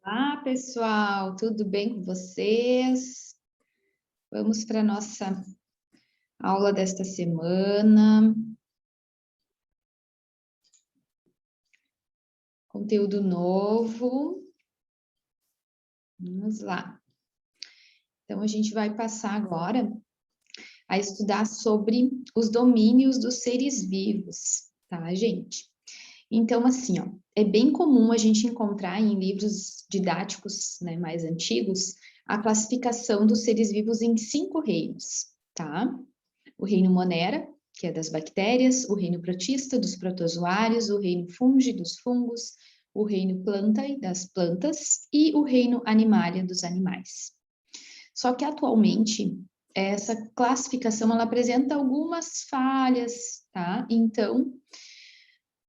Olá, pessoal, tudo bem com vocês? Vamos para a nossa aula desta semana. Conteúdo novo. Vamos lá. Então, a gente vai passar agora a estudar sobre os domínios dos seres vivos, tá, gente? Então, assim, ó, é bem comum a gente encontrar em livros didáticos, né, mais antigos, a classificação dos seres vivos em 5 reinos, tá? O reino Monera, que é das bactérias, o reino protista, dos protozoários, o reino fungi, dos fungos, o reino plantae, das plantas, e o reino animalia, dos animais. Só que, atualmente, essa classificação, ela apresenta algumas falhas, tá? Então,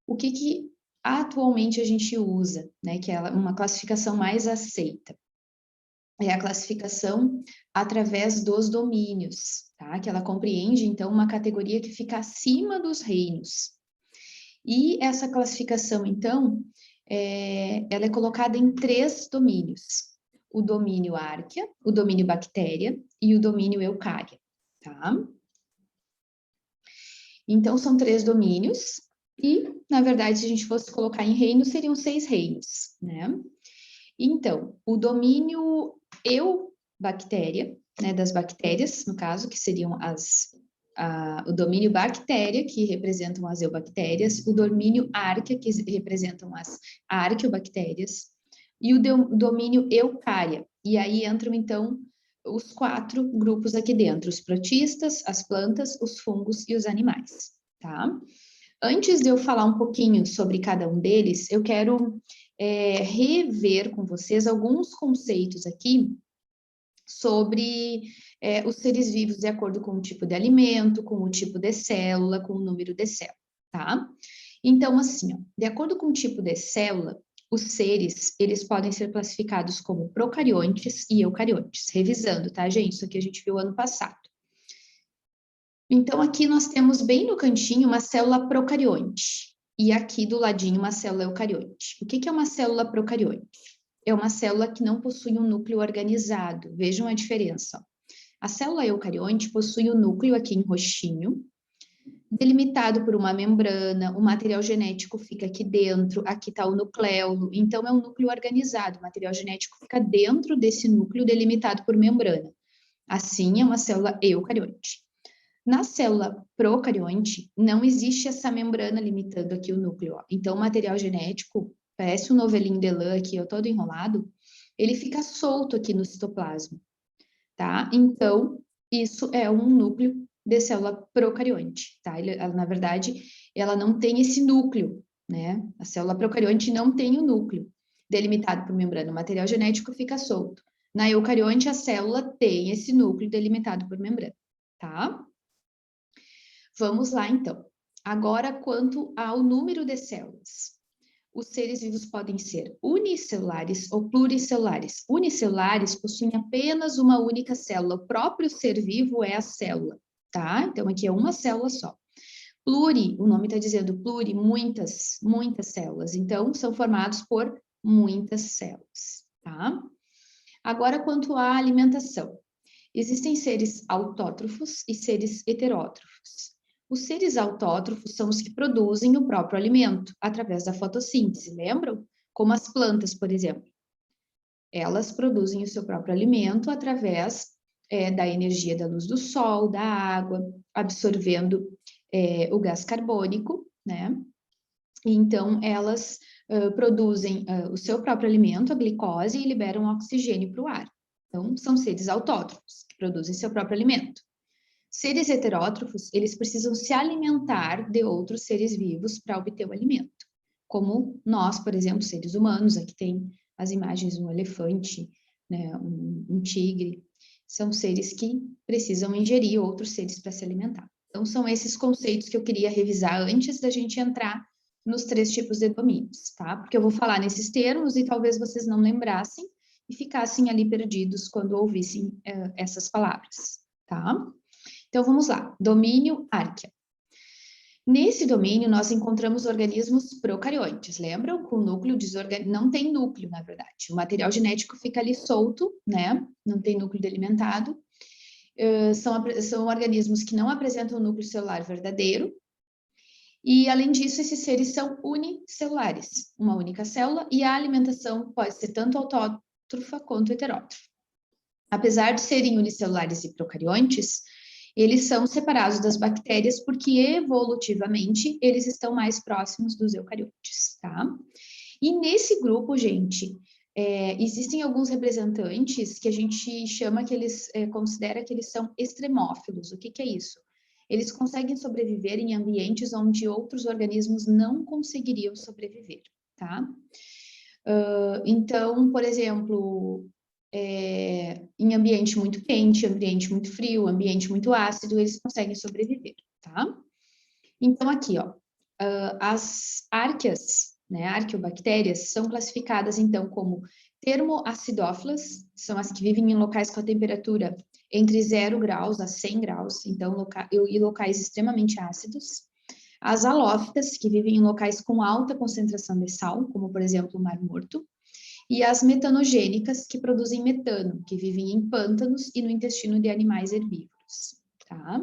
o que atualmente a gente usa, né, que é uma classificação mais aceita? É a classificação através dos domínios, tá? Que ela compreende, então, uma categoria que fica acima dos reinos. E essa classificação, então, ela é colocada em 3 domínios. O domínio Archaea, o domínio Bactéria e o domínio Eukarya, tá? Então, são 3 domínios e, na verdade, se a gente fosse colocar em reinos, seriam 6 reinos, né? Então, o domínio Eubactéria, né, das bactérias, no caso, que seriam o domínio bactéria, que representam as eubactérias, o domínio Archaea, que representam as arqueobactérias, e o domínio Eukarya. E aí entram, então, os 4 grupos aqui dentro, os protistas, as plantas, os fungos e os animais, tá? Antes de eu falar um pouquinho sobre cada um deles, eu quero rever com vocês alguns conceitos aqui sobre os seres vivos de acordo com o tipo de alimento, com o tipo de célula, com o número de célula, tá? Então, assim, ó, de acordo com o tipo de célula, os seres, eles podem ser classificados como procariontes e eucariontes. Revisando, tá, gente? Isso aqui a gente viu ano passado. Então, aqui nós temos bem no cantinho uma célula procarionte e aqui do ladinho uma célula eucarionte. O que é uma célula procarionte? É uma célula que não possui um núcleo organizado. Vejam a diferença. A célula eucarionte possui um núcleo aqui em roxinho, delimitado por uma membrana, o material genético fica aqui dentro, aqui está o nucleolo, então é um núcleo organizado, o material genético fica dentro desse núcleo delimitado por membrana. Assim, é uma célula eucarionte. Na célula procarionte, não existe essa membrana limitando aqui o núcleo. Ó. Então, o material genético, parece um novelinho de lã aqui, ó, todo enrolado, ele fica solto aqui no citoplasma, tá? Então, isso é um núcleo de célula procarionte, tá? Na verdade, ela não tem esse núcleo, né? A célula procarionte não tem o núcleo delimitado por membrana, o material genético fica solto. Na eucarionte, a célula tem esse núcleo delimitado por membrana, tá? Vamos lá, então. Agora, quanto ao número de células. Os seres vivos podem ser unicelulares ou pluricelulares. Unicelulares possuem apenas uma única célula. O próprio ser vivo é a célula, tá? Então, aqui é uma célula só. Pluri, o nome está dizendo pluri, muitas células. Então, são formados por muitas células, tá? Agora, quanto à alimentação. Existem seres autótrofos e seres heterótrofos. Os seres autótrofos são os que produzem o próprio alimento através da fotossíntese, lembram? Como as plantas, por exemplo. Elas produzem o seu próprio alimento através da energia da luz do sol, da água, absorvendo o gás carbônico, né? Então, elas produzem o seu próprio alimento, a glicose, e liberam oxigênio para o ar. Então, são seres autótrofos, que produzem seu próprio alimento. Seres heterótrofos, eles precisam se alimentar de outros seres vivos para obter o alimento. Como nós, por exemplo, seres humanos, aqui tem as imagens de um elefante, né, um tigre, são seres que precisam ingerir outros seres para se alimentar. Então, são esses conceitos que eu queria revisar antes da gente entrar nos 3 tipos de domínios, tá? Porque eu vou falar nesses termos e talvez vocês não lembrassem e ficassem ali perdidos quando ouvissem essas palavras, tá? Então, vamos lá. Domínio Archaea. Nesse domínio, nós encontramos organismos procariontes, lembram? Com núcleo não tem núcleo, na verdade. O material genético fica ali solto, né? Não tem núcleo delimitado. São organismos que não apresentam núcleo celular verdadeiro. E, além disso, esses seres são unicelulares, uma única célula, e a alimentação pode ser tanto autótrofa quanto heterótrofa. Apesar de serem unicelulares e procariontes, eles são separados das bactérias porque, evolutivamente, eles estão mais próximos dos eucariotes, tá? E nesse grupo, gente, existem alguns representantes que a gente chama que eles, considera que eles são extremófilos. O que que é isso? Eles conseguem sobreviver em ambientes onde outros organismos não conseguiriam sobreviver, tá? Então, por exemplo, em ambiente muito quente, ambiente muito frio, ambiente muito ácido, eles conseguem sobreviver, tá? Então, aqui, ó, as árqueas, né, arqueobactérias, são classificadas, então, como termoacidófilas, são as que vivem em locais com a temperatura entre 0 graus a 100 graus, então, e locais extremamente ácidos. As halófitas, que vivem em locais com alta concentração de sal, como, por exemplo, o Mar Morto. E as metanogênicas, que produzem metano, que vivem em pântanos e no intestino de animais herbívoros, tá?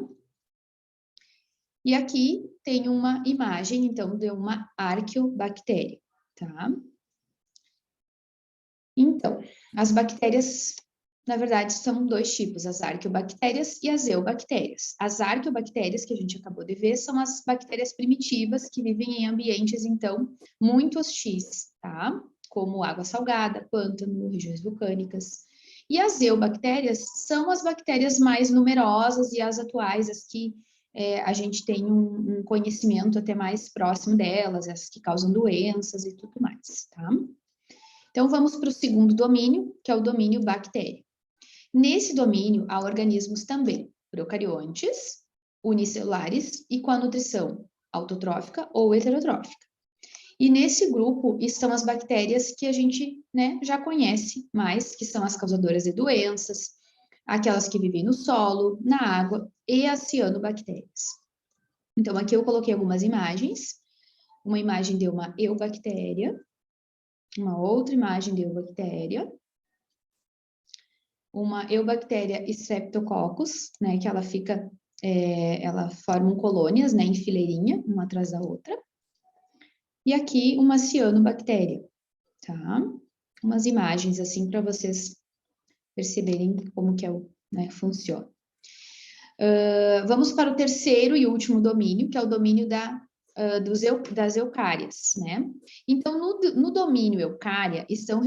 E aqui tem uma imagem, então, de uma arqueobactéria, tá? Então, as bactérias, na verdade, são dois tipos, as arqueobactérias e as eubactérias. As arqueobactérias, que a gente acabou de ver, são as bactérias primitivas que vivem em ambientes, então, muito hostis, tá? Como água salgada, pântano, regiões vulcânicas. E as eubactérias são as bactérias mais numerosas e as atuais, as que a gente tem um conhecimento até mais próximo delas, as que causam doenças e tudo mais, tá? Então, vamos para o segundo domínio, que é o domínio bactéria. Nesse domínio, há organismos também procariontes, unicelulares e com a nutrição autotrófica ou heterotrófica. E nesse grupo estão as bactérias que a gente, né, já conhece mais, que são as causadoras de doenças, aquelas que vivem no solo, na água e as cianobactérias. Então, aqui eu coloquei algumas imagens. Uma imagem de uma eubactéria, uma outra imagem de eubactéria, uma eubactéria streptococcus, né, que ela fica, ela forma colônias, né, em fileirinha, uma atrás da outra. E aqui uma cianobactéria, tá? Umas imagens assim para vocês perceberem como que né, funciona. Vamos para o terceiro e último domínio, que é o domínio das eucárias, né? Então, no domínio eucária estão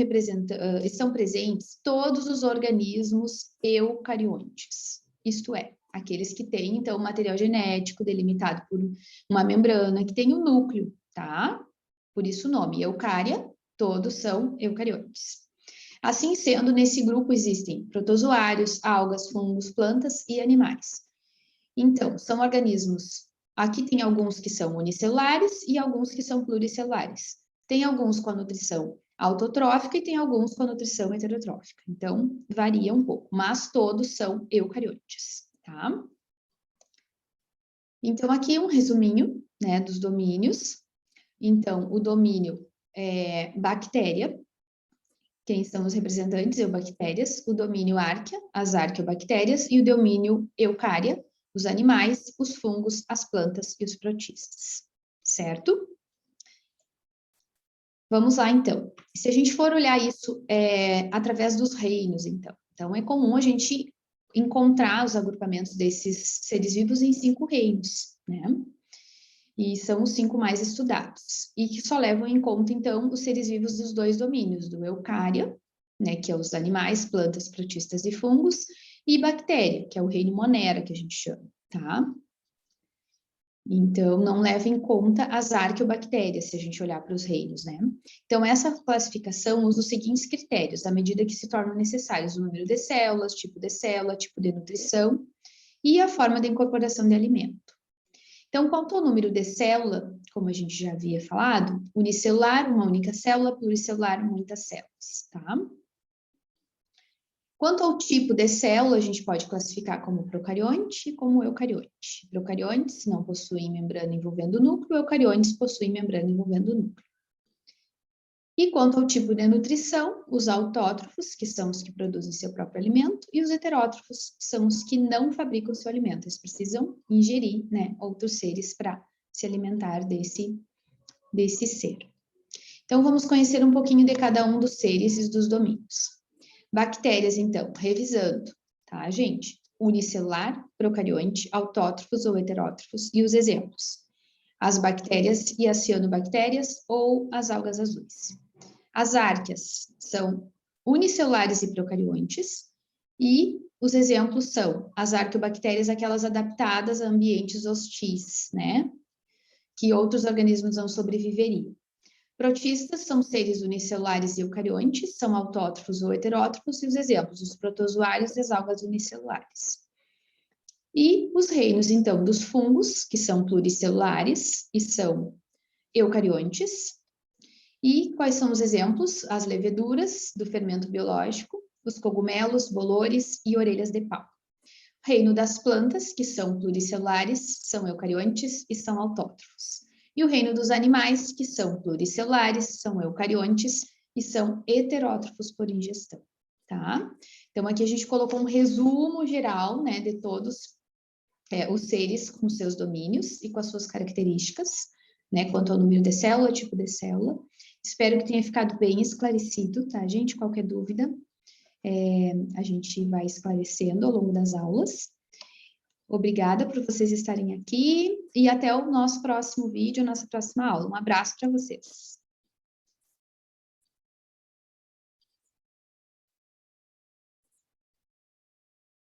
presentes todos os organismos eucariontes, isto é, aqueles que têm, então, material genético delimitado por uma membrana, que tem um núcleo, tá? Por isso o nome, eucária, todos são eucariontes. Assim sendo, nesse grupo existem protozoários, algas, fungos, plantas e animais. Então, são organismos. Aqui tem alguns que são unicelulares e alguns que são pluricelulares. Tem alguns com a nutrição autotrófica e tem alguns com a nutrição heterotrófica. Então, varia um pouco, mas todos são eucariontes, tá? Então, aqui um resuminho, né, dos domínios. Então, o domínio bactéria, quem são os representantes? Eubactérias. O domínio árquea, as arqueobactérias. E o domínio eucária, os animais, os fungos, as plantas e os protistas, certo? Vamos lá, então. Se a gente for olhar isso através dos reinos, então. Então, é comum a gente encontrar os agrupamentos desses seres vivos em 5 reinos, né? E são os 5 mais estudados. E que só levam em conta, então, os seres vivos dos 2 domínios, do eucária, né, que é os animais, plantas, protistas e fungos, e bactéria, que é o reino monera, que a gente chama, tá? Então, não leva em conta as arqueobactérias, se a gente olhar para os reinos, né? Então, essa classificação usa os seguintes critérios, à medida que se tornam necessários: o número de células, tipo de nutrição e a forma de incorporação de alimento. Então, quanto ao número de célula, como a gente já havia falado, unicelular, uma única célula, pluricelular, muitas células, tá? Quanto ao tipo de célula, a gente pode classificar como procarionte e como eucarionte. Procariontes não possuem membrana envolvendo o núcleo, eucariontes possuem membrana envolvendo o núcleo. E quanto ao tipo de nutrição, os autótrofos, que são os que produzem seu próprio alimento, e os heterótrofos, que são os que não fabricam seu alimento. Eles precisam ingerir, né, outros seres para se alimentar desse ser. Então, vamos conhecer um pouquinho de cada um dos seres e dos domínios. Bactérias, então, revisando, tá, gente? Unicelular, procarionte, autótrofos ou heterótrofos, e os exemplos. As bactérias e as cianobactérias ou as algas azuis. As árqueas são unicelulares e procariontes, e os exemplos são as arqueobactérias, aquelas adaptadas a ambientes hostis, né? Que outros organismos não sobreviveriam. Protistas são seres unicelulares e eucariontes, são autótrofos ou heterótrofos, e os exemplos, os protozoários e as algas unicelulares. E os reinos, então, dos fungos, que são pluricelulares e são eucariontes. E quais são os exemplos? As leveduras do fermento biológico, os cogumelos, bolores e orelhas de pau. Reino das plantas, que são pluricelulares, são eucariontes e são autótrofos. E o reino dos animais, que são pluricelulares, são eucariontes e são heterótrofos por ingestão, tá? Então, aqui a gente colocou um resumo geral, né, de todos os seres com seus domínios e com as suas características, né, quanto ao número de célula, tipo de célula. Espero que tenha ficado bem esclarecido, tá, gente? Qualquer dúvida, a gente vai esclarecendo ao longo das aulas. Obrigada por vocês estarem aqui e até o nosso próximo vídeo, a nossa próxima aula. Um abraço para vocês.